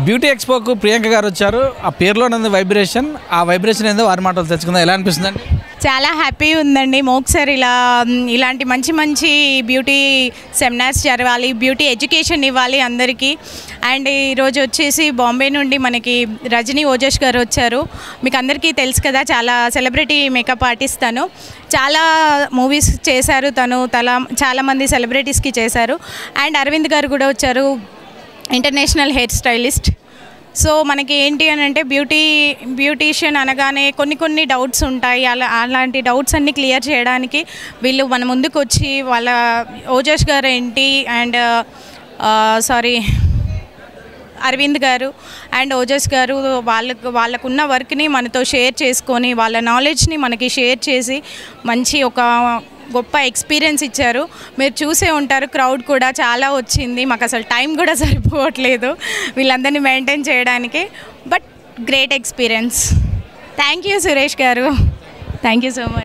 Beauty ఎక్స్పోకు Priyanka గారు వచ్చారు. ఆ పేరులోనే వైబ్రేషన్, ఆ వైబ్రేషన్ ఏందో వారి మాటలు తెచ్చుకుందాం. ఎలా అనిపిస్తుందండి? చాలా హ్యాపీ ఉందండి. మోక్సారి ఇలాంటి మంచి మంచి బ్యూటీ సెమినార్స్ జరగాలి, బ్యూటీ ఎడ్యుకేషన్ ఇవ్వాలి అందరికీ. అండ్ ఈరోజు వచ్చేసి బాంబే నుండి మనకి రజనీ ఓజస్ గారు వచ్చారు. మీకు అందరికీ తెలుసు కదా, చాలా సెలబ్రిటీ మేకప్ ఆర్టిస్ట్ తను. చాలా మూవీస్ చేశారు తను, చాలామంది సెలబ్రిటీస్కి చేశారు. అండ్ అరవింద్ గారు కూడా వచ్చారు, ఇంటర్నేషనల్ హెయిర్ స్టైలిస్ట్. సో మనకి ఏంటి అని అంటే బ్యూటీషియన్ అనగానే కొన్ని డౌట్స్ ఉంటాయి. అలాంటి డౌట్స్ అన్నీ క్లియర్ చేయడానికి వీళ్ళు మన ముందుకు వచ్చి వాళ్ళ ఓజస్ గారు ఏంటి అండ్ అరవింద్ గారు అండ్ ఓజస్ గారు వాళ్ళకున్న వర్క్ని మనతో షేర్ చేసుకొని వాళ్ళ నాలెడ్జ్ని మనకి షేర్ చేసి మంచి ఒక గొప్ప ఎక్స్పీరియన్స్ ఇచ్చారు. మీరు చూసే ఉంటారు, క్రౌడ్ కూడా చాలా వచ్చింది. మాకు అసలు టైం కూడా సరిపోవట్లేదు వీళ్ళందరినీ మెయింటైన్ చేయడానికి. But great experience. Thank you Suresh గారు, థ్యాంక్ యూ సో మచ్.